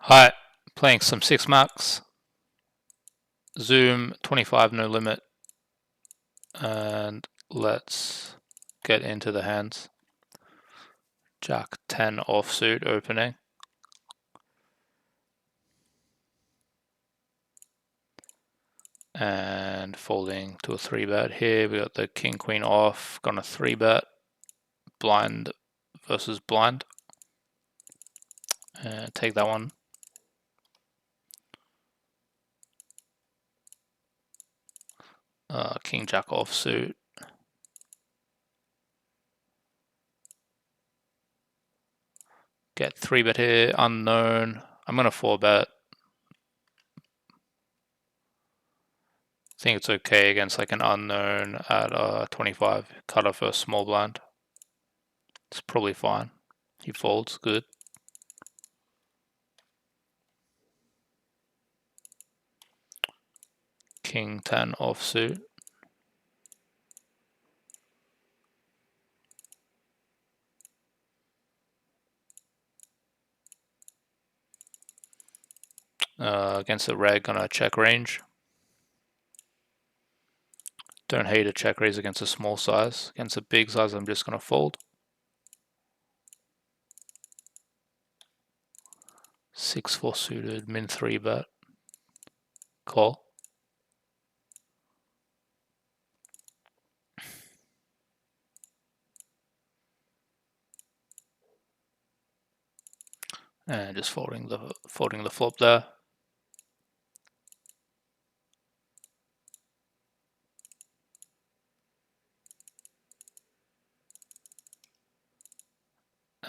Hi, playing some 6 max, zoom 25 no limit, and let's get into the hands. Jack 10 offsuit opening. And folding to a 3-bet here. We got the king queen off, gonna 3-bet, blind versus blind. And take that one. King jack offsuit. Get 3-bet here, unknown. I'm gonna 4-bet. I think it's okay against like an unknown at 25. Cut off a small blind. It's probably fine. He folds, good. King 10 offsuit. Against the reg on a check range. Don't hate a check raise against a small size. Against a big size, I'm just going to fold. 6-4 suited, min 3-bet. Call. And just folding the flop there.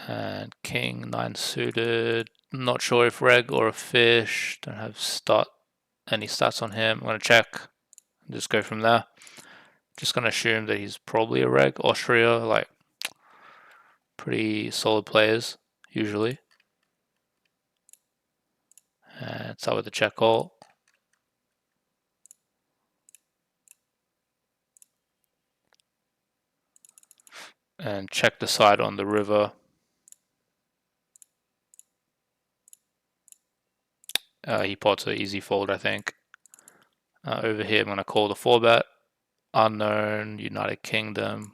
And king 9 suited. Not sure if reg or a fish. Don't have any stats on him. I'm going to check and just go from there. Just going to assume that he's probably a reg. Austria, like pretty solid players usually. And start with the check call. And check the side on the river. He pots an easy fold, I think. Over here, I'm going to call the 4-bet. Unknown, United Kingdom,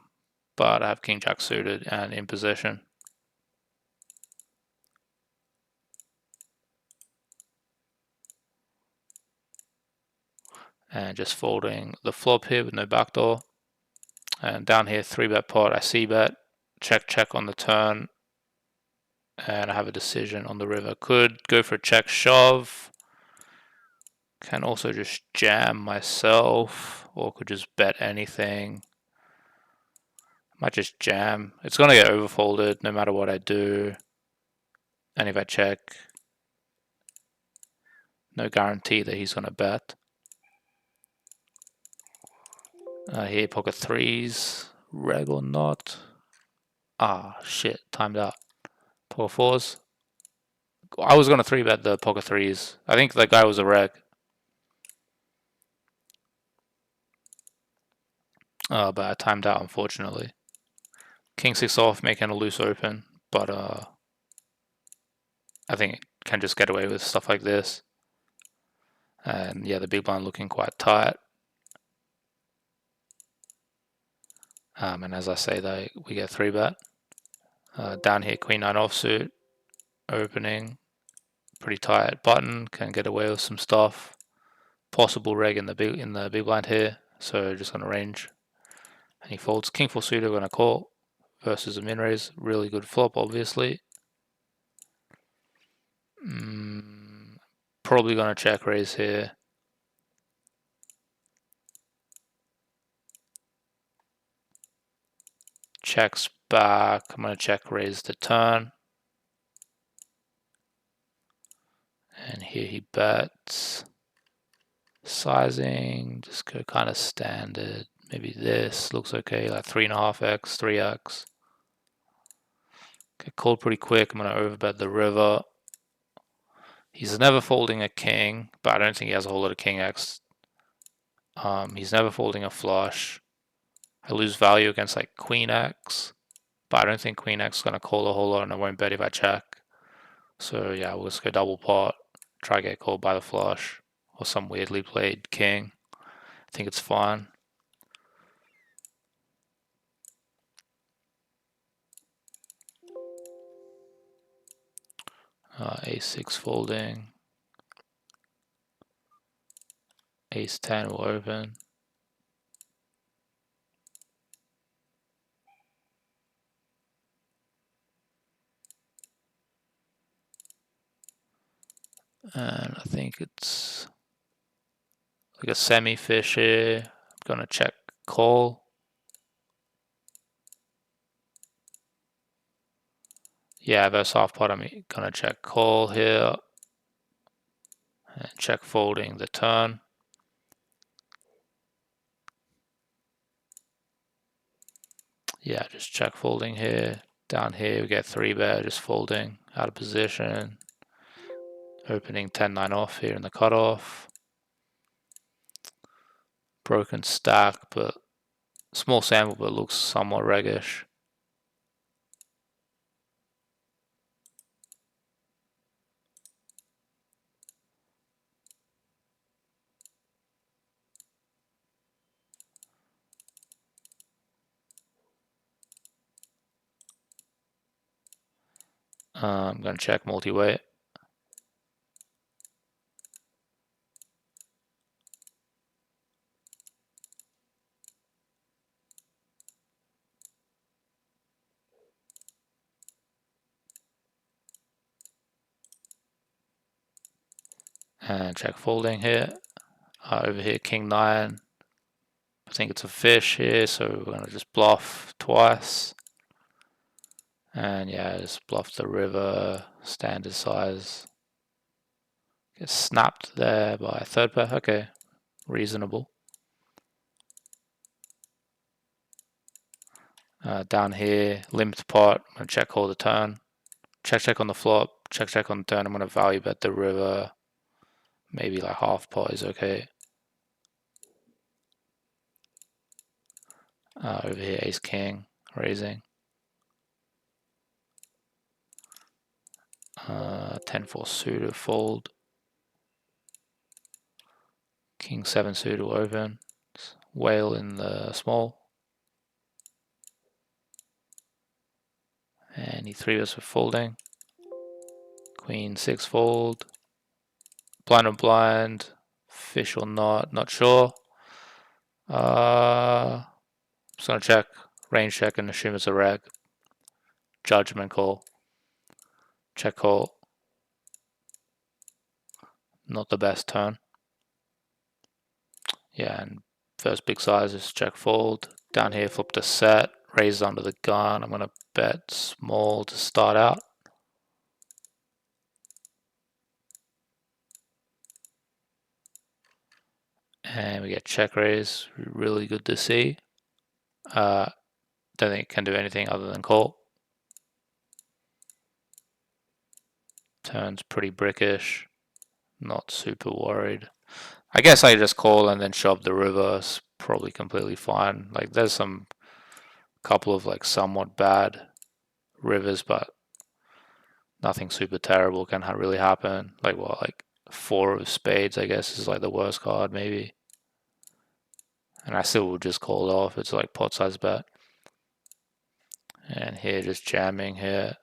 but I have king jack suited and in possession. And just folding the flop here with no backdoor. And down here, 3-bet pot, I c-bet. Check on the turn. And I have a decision on the river. Could go for a check shove. Can also just jam myself, or could just bet anything. Might just jam. It's going to get overfolded no matter what I do. And if I check, no guarantee that he's going to bet. Here, pocket 3s. Reg or not. Ah, shit. Timed out. Pocket 4s. I was going to 3-bet the pocket 3s. I think that guy was a reg. But I timed out, unfortunately. King 6 off, making a loose open. But I think it can just get away with stuff like this. And yeah, the big blind looking quite tight. And as I say, we get 3-bet. Down here, queen 9 offsuit. Opening. Pretty tight button. Can get away with some stuff. Possible reg in the big blind here. So just gonna range. And he folds king 4 suited, gonna call. Versus a min raise. Really good flop, obviously. Probably gonna check raise here. Checks back. I'm gonna check raise the turn. And here he bets. Sizing, just go kind of standard. Maybe this looks okay, like 3.5x, 3x. Get called pretty quick. I'm gonna overbet the river. He's never folding a king, but I don't think he has a whole lot of king x. He's never folding a flush. I lose value against like queen x, but I don't think queen x is gonna call a whole lot, and I won't bet if I check. So yeah, we'll just go double pot, try to get called by the flush, or some weirdly played king. I think it's fine. Ace-6 folding. Ace-10 will open. And I think it's like a semi-fish here. I'm gonna check call. Yeah, versus half pot, I'm gonna check call here. And check folding the turn. Yeah, just check folding here. Down here we get 3-bet, just folding out of position. Opening 10-9 off here in the cutoff. Broken stack, but small sample, but looks somewhat reggish. I'm going to check multi-weight. And check folding here. Over here, king 9. I think it's a fish here, so we're going to just bluff twice. And yeah, just bluff the river, standard size. Gets snapped there by a 3-bet. Okay, reasonable. Down here, limped pot. I'm going to check call the turn. Check on the flop. Check on the turn. I'm going to value bet the river. Maybe like half pot is okay. Over here, ace king, raising. 10-4 suited, fold. King 7 suited will open. Whale in the small. And he 3-bets for folding. Queen 6 fold. Blind or blind. Fish or not sure. Just gonna check. Range check and assume it's a reg. Judgment call. Check call. Not the best turn. Yeah, and first big size is check fold. Down here, flip to set. Raise under the gun. I'm gonna bet small to start out. And we get check raise. Really good to see. Don't think it can do anything other than call. Turns pretty brickish. Not super worried. I guess I just call and then shove the river. It's probably completely fine. Like there's some couple of like somewhat bad rivers, but nothing super terrible can really happen. Like what, like 4 of spades, I guess, is like the worst card maybe. And I still would just call it off. It's like pot size bet. And here just jamming here.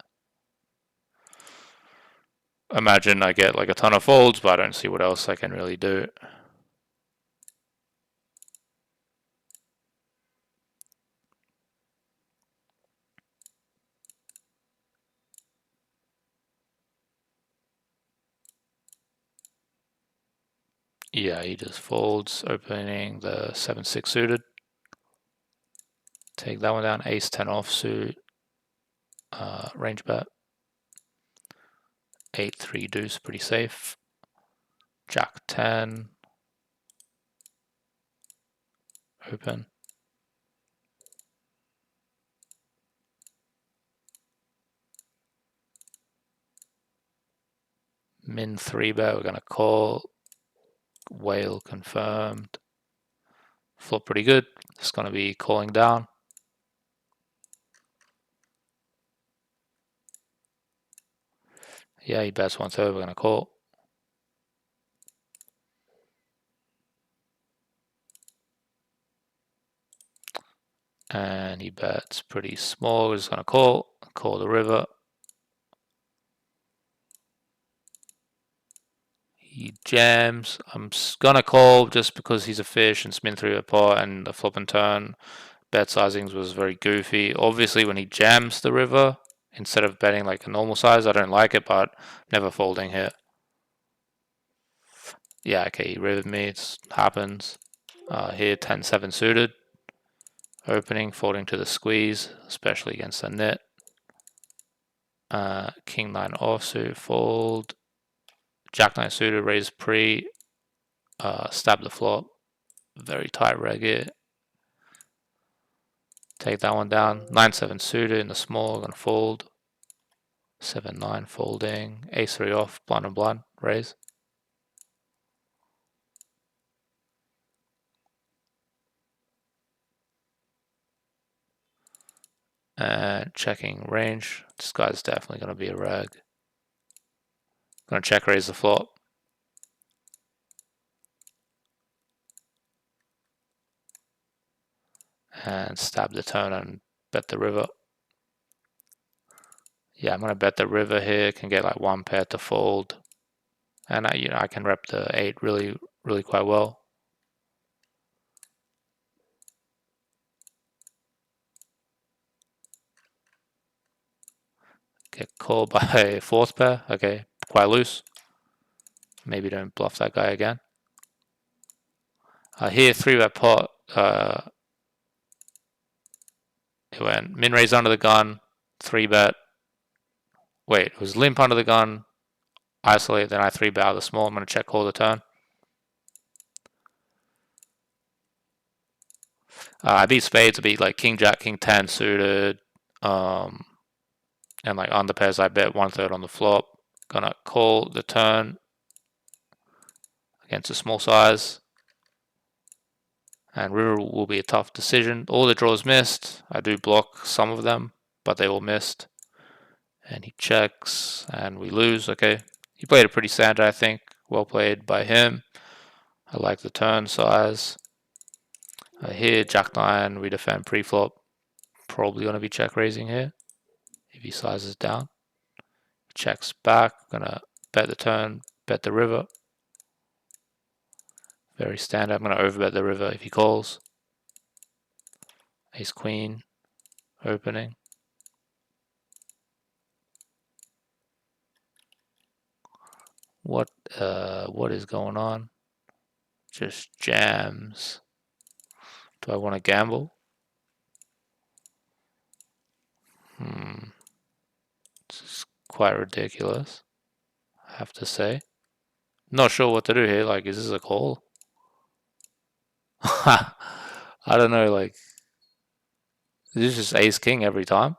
Imagine I get like a ton of folds, but I don't see what else I can really do. Yeah, he just folds, opening the 7-6 suited. Take that one down, ace 10 offsuit, range bet. 8-3 deuce, pretty safe. Jack 10, open. Min 3-bet, we're gonna call. Whale confirmed. Flop pretty good. It's gonna be calling down. Yeah, he bets 1/3. We're gonna call. And he bets pretty small. We're just gonna call the river. He jams. I'm gonna call just because he's a fish and spin 3-bet pot, and the flop and turn bet sizings was very goofy. Obviously, when he jams the river instead of betting like a normal size, I don't like it, but never folding here. Yeah, okay, he rivered me. It happens. Here, 10-7 suited. Opening, folding to the squeeze, especially against the net. King 9 offsuit, fold. Jack 9 suited, raise pre. Stab the flop. Very tight reg here. Take that one down. 9-7 suited in the small, gonna fold. 7-9 folding. Ace-3 off, blind and blind, raise. And checking range. This guy's definitely gonna be a reg. Gonna check raise the flop. And stab the turn and bet the river. Yeah, I'm gonna bet the river here. Can get like one pair to fold, and I can rep the 8 really quite well. Get called by a 4th pair. Okay, quite loose. Maybe don't bluff that guy again. Here 3-bet pot. It went min raise under the gun, 3-bet. Wait, it was limp under the gun, isolate, then I 3-bet out of the small. I'm gonna check call the turn. I beat spades. I beat like king jack, king 10 suited, and like under pairs. I bet 1/3 on the flop. Gonna call the turn against a small size, and river will be a tough decision. All the draws missed. I do block some of them, but they all missed. And he checks, and we lose. Okay, he played a pretty standard, I think. Well played by him. I like the turn size. Here, Jack 9, we defend pre-flop. Probably going to be check raising here if he sizes down. Checks back, gonna bet the turn, bet the river. Very standard. I'm gonna overbet the river if he calls. Ace Queen, opening. What is going on? Just jams. Do I want to gamble? This is quite ridiculous, I have to say. Not sure what to do here. Like, is this a call? I don't know. Like, is this just ace king every time?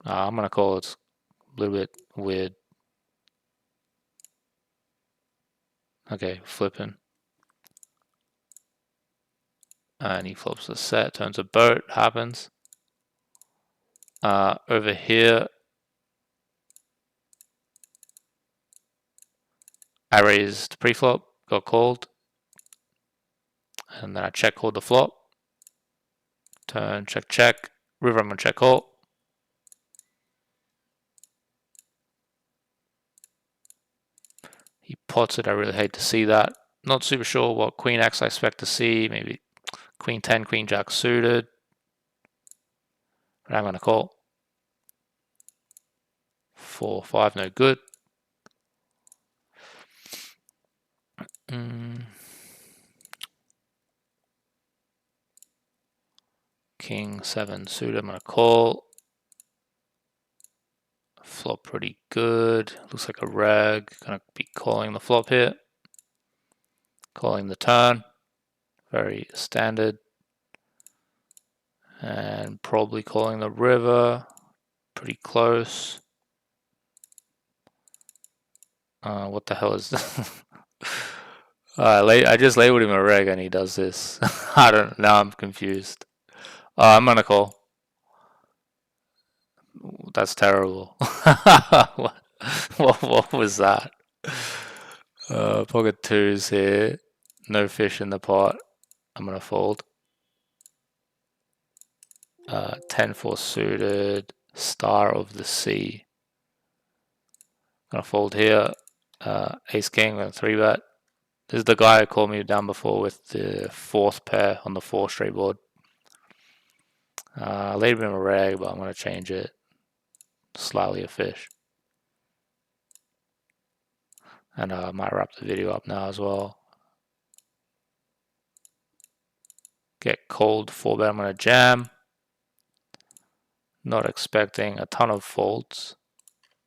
I'm gonna call. It's a little bit weird. Okay, flipping. And he flops the set, turns a boat, happens. Over here, I raised pre-flop, got called, and then I check called the flop. Turn, check, check. River, I'm gonna check call. He pots it. I really hate to see that. Not super sure what Queen X I expect to see. Maybe Queen 10, Queen Jack suited. But I'm gonna call. 4, 5, no good. King 7 suited. I'm gonna call. Flop pretty good. Looks like a reg. Gonna be calling the flop here. Calling the turn. Very standard. And probably calling the river. Pretty close. What the hell is this? I just labeled him a reg and he does this. I don't. Now I'm confused. I'm gonna call. That's terrible. What was that? Pocket twos here. No fish in the pot. I'm gonna fold. 10-4 suited. Star of the sea. Gonna fold here. Ace king. Gonna 3-bet. This is the guy who called me down before with the 4th pair on the 4 straight board. Laid him in a reg, but I'm gonna change it. Slightly a fish. And I might wrap the video up now as well. Get cold 4-bet. I'm gonna jam. Not expecting a ton of folds,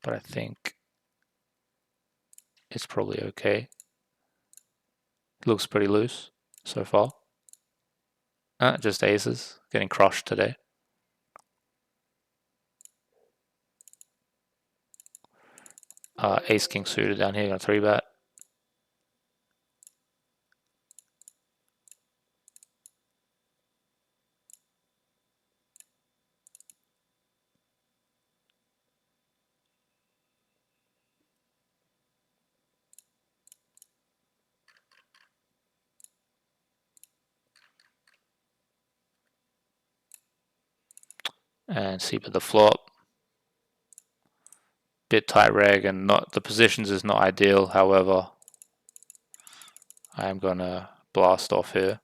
but I think it's probably okay. Looks pretty loose so far. Just aces. Getting crushed today. Ace king suited down here. Gonna 3-bet. And see but the flop. Bit tight reg, and not the positions is not ideal. However, I am gonna blast off here.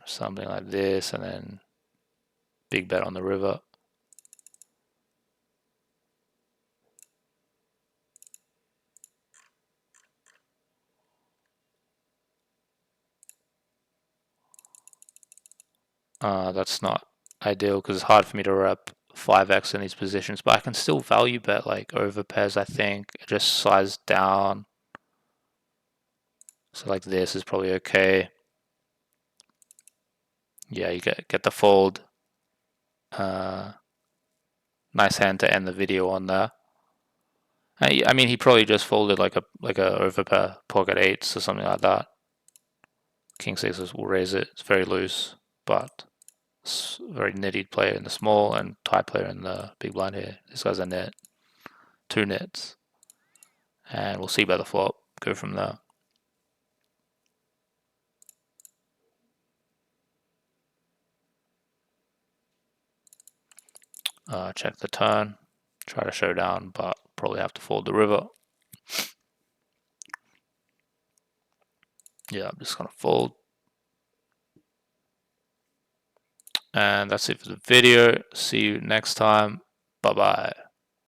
Something like this, and then big bet on the river. That's not ideal because it's hard for me to wrap 5x in these positions, but I can still value bet like over pairs. I think just size down. So like this is probably okay. Yeah, you get the fold. Nice hand to end the video on there. I mean, he probably just folded like a overpair, pocket eights or something like that. King sixes will raise it. It's very loose, but it's very nitty player in the small and tight player in the big blind here. This guy's a net, 2 nets, and we'll see by the flop. Go from there. Check the turn, try to show down, but probably have to fold the river. Yeah, I'm just gonna fold. And that's it for the video. See you next time. Bye bye.